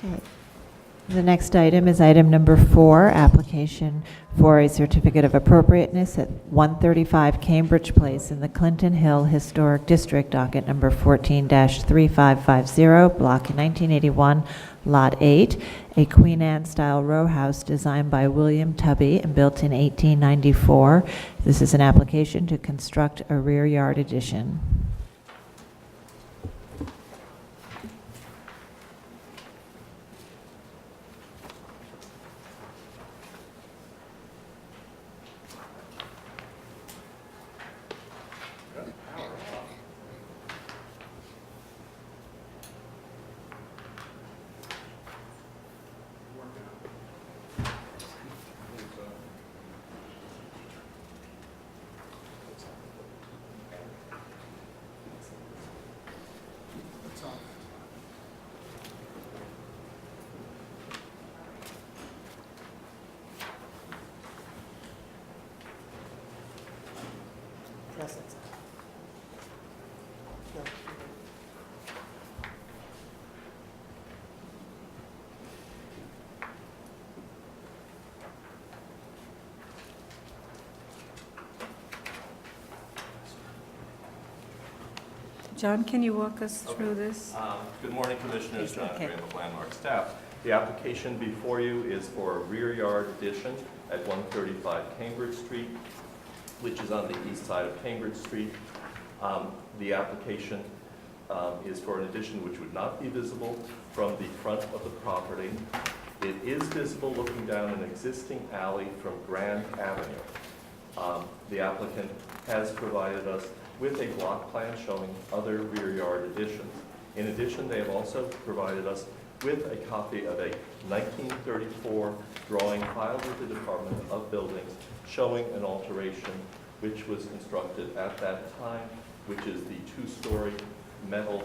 Okay. The next item is item number 4, application for a certificate of appropriateness at 135 Cambridge Place in the Clinton Hill Historic District, docket number 14-3550, block 1981, lot 8, a Queen Anne-style row house designed by William Tubby and built in 1894. This is an application to construct a rear yard addition. John, can you walk us through this? Good morning, Commissioners. John Okay. Graham of Landmark staff. The application before you is for a rear yard addition at 135 Cambridge Street, which is on the east side of Cambridge Street. The application is for an addition which would not be visible from the front of the property. It is visible looking down an existing alley from Grand Avenue. The applicant has provided us with a block plan showing other rear yard additions. In addition, they have also provided us with a copy of a 1934 drawing filed with the Department of Buildings showing an alteration which was constructed at that time, which is the two-story metal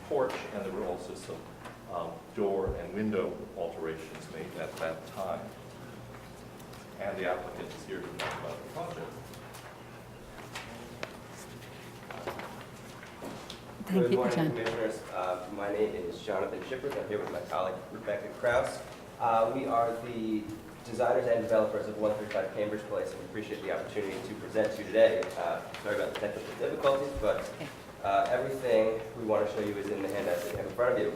porch, and there were also some door and window alterations made at that time. And the applicant is here to talk about the project. Thank Good you, morning, John. Commissioners. My name is Jonathan Shippers. I'm here with my colleague Rebecca Kraus. We are the designers and developers of 135 Cambridge Place, and we appreciate the opportunity to present to you today. Sorry about the technical difficulties, but everything we want to show you is in the handouts that you have in front of you.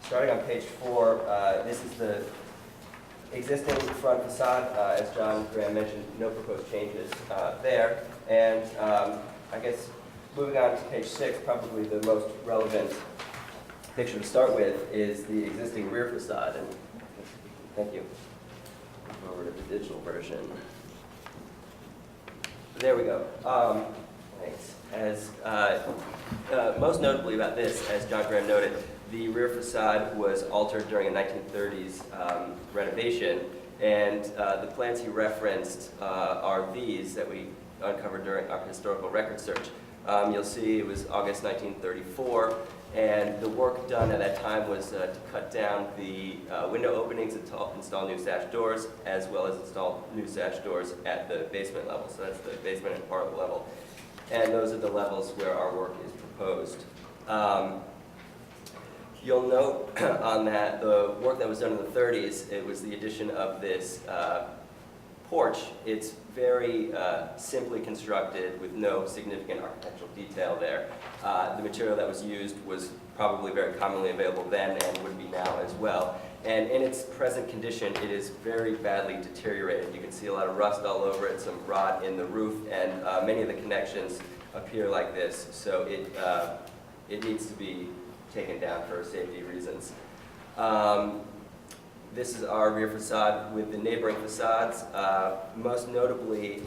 Starting on page 4, this is the existing front facade. As John Graham mentioned, no proposed changes there. And I guess moving on to page 6, probably the most relevant picture to start with is the existing rear facade. And thank you. Go over to the digital version. There we go. Thanks. As most notably about this, as John Graham noted, the rear facade was altered during a 1930s renovation, and the plans he referenced are these that we uncovered during our historical record search. You'll see it was August 1934, and the work done at that time was to cut down the window openings and install new sash doors, as well as install new sash doors at the basement level. So that's the basement and part level. And those are the levels where our work is proposed. You'll note on that the work that was done in the 30s, it was the addition of this porch. It's very simply constructed with no significant architectural detail there. The material that was used was probably very commonly available then and would be now as well. And in its present condition, it is very badly deteriorated. You can see a lot of rust all over it, some rot in the roof, and many of the connections appear like this. So it needs to be taken down for safety reasons. This is our rear facade with the neighboring facades. Most notably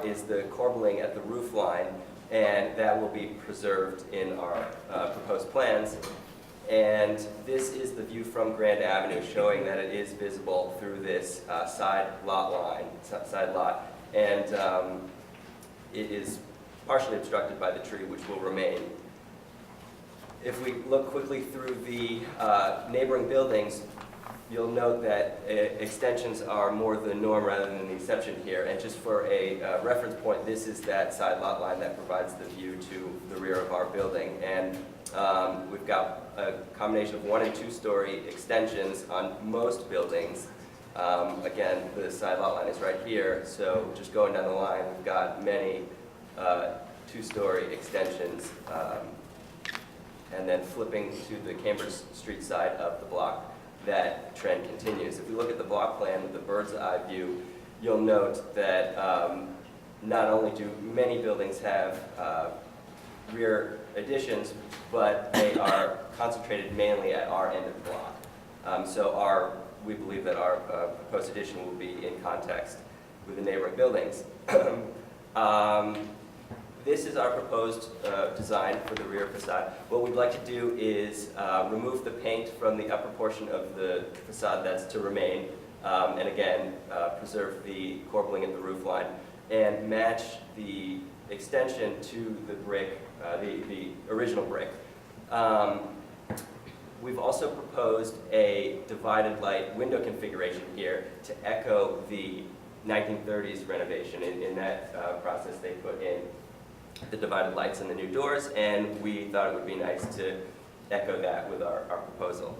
is the corbelling at the roof line, and that will be preserved in our proposed plans. And this is the view from Grand Avenue, showing that it is visible through this side lot. And it is partially obstructed by the tree, which will remain. If we look quickly through the neighboring buildings, you'll note that extensions are more the norm rather than the exception here. And just for a reference point, this is that side lot line that provides the view to the rear of our building. And We've got a combination of 1- and 2-story extensions on most buildings. Again, the side lot line is right here, so just going down the line, we've got many 2-story extensions. And then flipping to the Cambridge Street side of the block, that trend continues. If we look at the block plan with the bird's eye view, you'll note that not only do many buildings have rear additions, but they are concentrated mainly at our end of the block. So we believe that our proposed addition will be in context with the neighboring buildings. This is our proposed design for the rear facade. What we'd like to do is remove the paint from the upper portion of the facade that's to remain, and again, preserve the corbelling at the roof line, and match the extension to the brick, the original brick. We've also proposed a divided light window configuration here to echo the 1930s renovation. In that process, they put in the divided lights and the new doors, and we thought it would be nice to echo that with our proposal.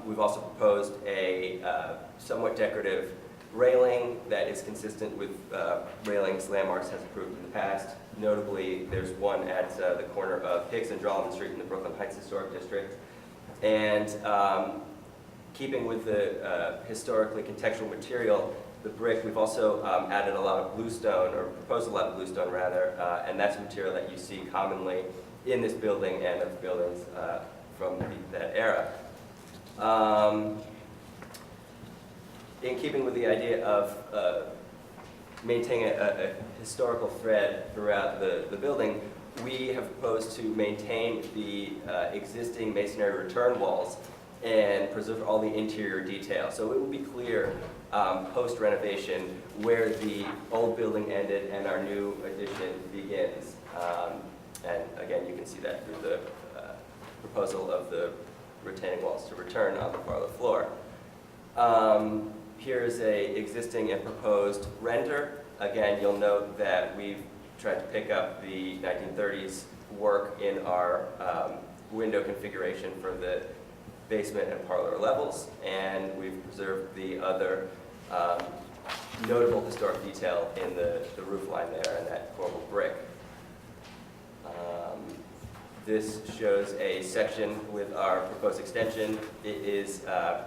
We've also proposed a somewhat decorative railing that is consistent with railings Landmarks has approved in the past. Notably, there's one at the corner of Hicks and Drollman Street in the Brooklyn Heights Historic District. And keeping with the historically contextual material, the brick, we've also added a lot of bluestone, or proposed a lot of bluestone rather, and that's a material that you see commonly in this building and of buildings from that era. In keeping with the idea of maintaining a historical thread throughout the building, we have proposed to maintain the existing masonry return walls and preserve all the interior detail. So it will be clear post-renovation where the old building ended and our new addition begins. And again, you can see that through the proposal of the retaining walls to return on the parlor floor. Here's a existing and proposed render. Again, you'll note that we've tried to pick up the 1930s work in our window configuration for the basement and parlor levels, and we've preserved the other notable historic detail in the roof line there and that corbel brick. This shows a section with our proposed extension. It is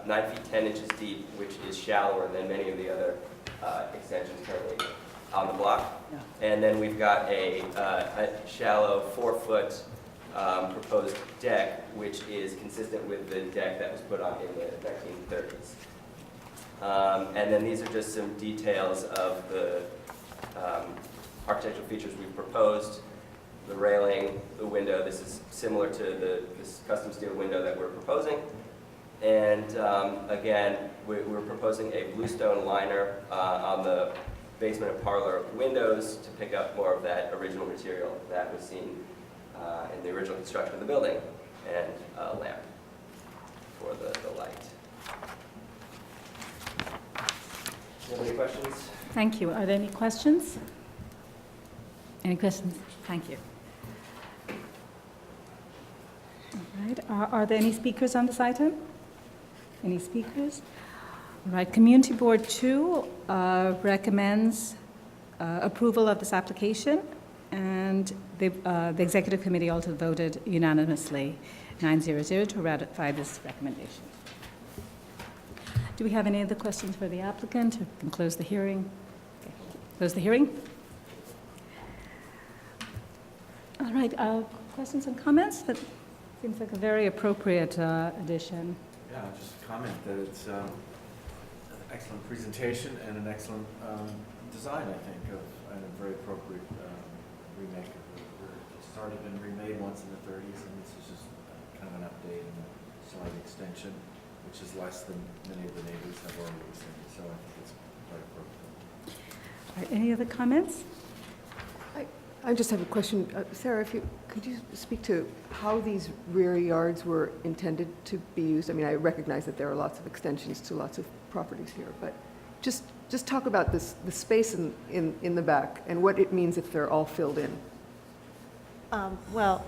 9 feet 10 inches deep, which is shallower than many of the other extensions currently on the block. Yeah. And then we've got a shallow 4-foot proposed deck, which is consistent with the deck that was put on in the 1930s. And then these are just some details of the architectural features we've proposed. The railing, the window, this is similar to this custom steel window that we're proposing. And again, we're proposing a bluestone liner on the basement and parlor windows to pick up more of that original material that was seen in the original construction of the building, and a lamp for the light. Do you have any questions? Thank you. Are there any questions? Any questions? Thank you. All right. Are there any speakers on this item? Any speakers? All right. Community Board 2 recommends approval of this application, and the Executive Committee also voted unanimously 9-0-0 to ratify this recommendation. Do we have any other questions for the applicant? We can close the hearing. Okay. Close the hearing. All right, questions and comments? That seems like a very appropriate addition. Yeah, I'll just comment that it's an excellent presentation and an excellent design, I think, and a very appropriate remake of it started and remade once in the 30s, and this is just kind of an update and a slight extension, which is less than many of the neighbors have already seen, so I think it's quite appropriate. All right, any other comments? I just have a question. Sarah, could you speak to how these rear yards were intended to be used? I mean, I recognize that there are lots of extensions to lots of properties here, but just talk about the space in the back and what it means if they're all filled in. Well,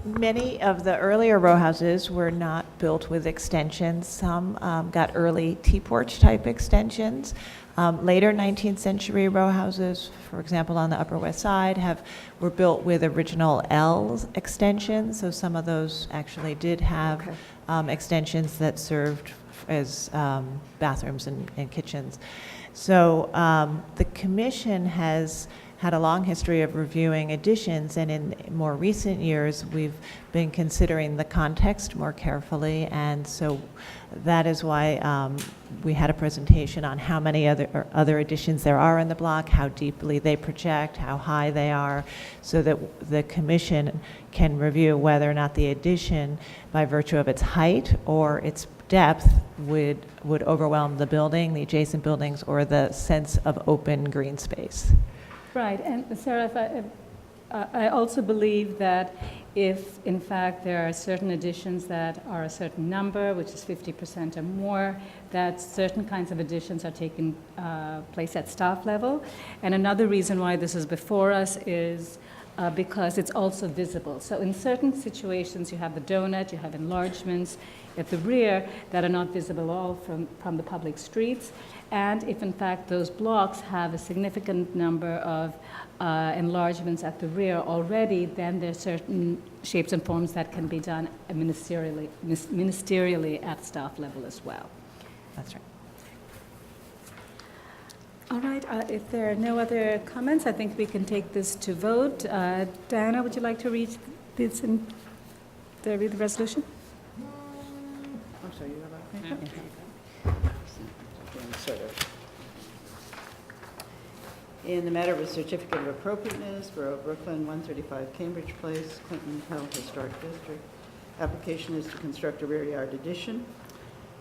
Many of the earlier row houses were not built with extensions. Some got early T-porch type extensions. Later 19th century row houses, for example, on the Upper West Side, were built with original L extensions. So some of those actually did have Okay. extensions that served as bathrooms and kitchens. So the commission has had a long history of reviewing additions, and in more recent years, we've been considering the context more carefully, and so that is why we had a presentation on how many other additions there are in the block, how deeply they project, how high they are, so that the commission can review whether or not the addition, by virtue of its height or its depth, would overwhelm the building, the adjacent buildings, or the sense of open green space. Right, and Sarah, I also believe that if, in fact, there are certain additions that are a certain number, which is 50% or more, that certain kinds of additions are taking place at staff level. And another reason why this is before us is because it's also visible. So in certain situations, you have the donut, you have enlargements at the rear that are not visible at all from the public streets. And if, in fact, those blocks have a significant number of enlargements at the rear already, then there are certain shapes and forms that can be done ministerially at staff level as well. That's right. All right, if there are no other comments, I think we can take this to vote. Diana, would you like to read this and read the resolution? I'm sorry, you have a paper? Sort of. In the matter of a certificate of appropriateness, Borough of Brooklyn, 135 Cambridge Place, Clinton Hill Historic District. Application is to construct a rear yard addition.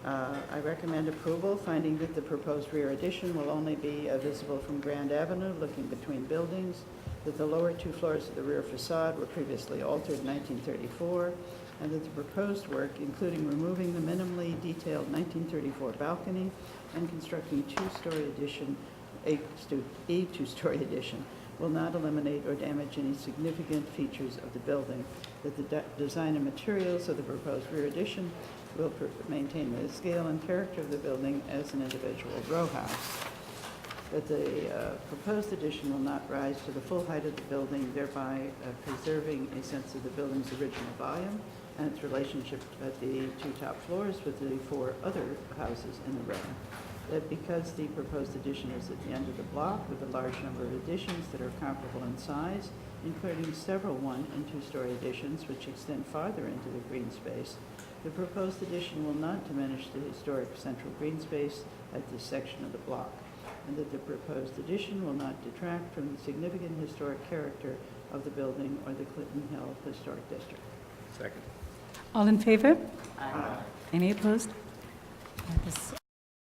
I recommend approval, finding that the proposed rear addition will only be visible from Grand Avenue, looking between buildings, that the lower two floors of the rear facade were previously altered in 1934, and that the proposed work, including removing the minimally detailed 1934 balcony and constructing a two-story addition, will not eliminate or damage any significant features of the building, that the design and materials of the proposed rear addition will maintain the scale and character of the building as an individual row house, that the proposed addition will not rise to the full height of the building, thereby preserving a sense of the building's original volume and its relationship at the two top floors with the four other houses in the row. That because the proposed addition is at the end of the block with a large number of additions that are comparable in size, including several one- and two-story additions which extend farther into the green space, the proposed addition will not diminish the historic central green space at this section of the block, and that the proposed addition will not detract from the significant historic character of the building or the Clinton Hill Historic District. Second. All in favor? Aye. Any opposed? This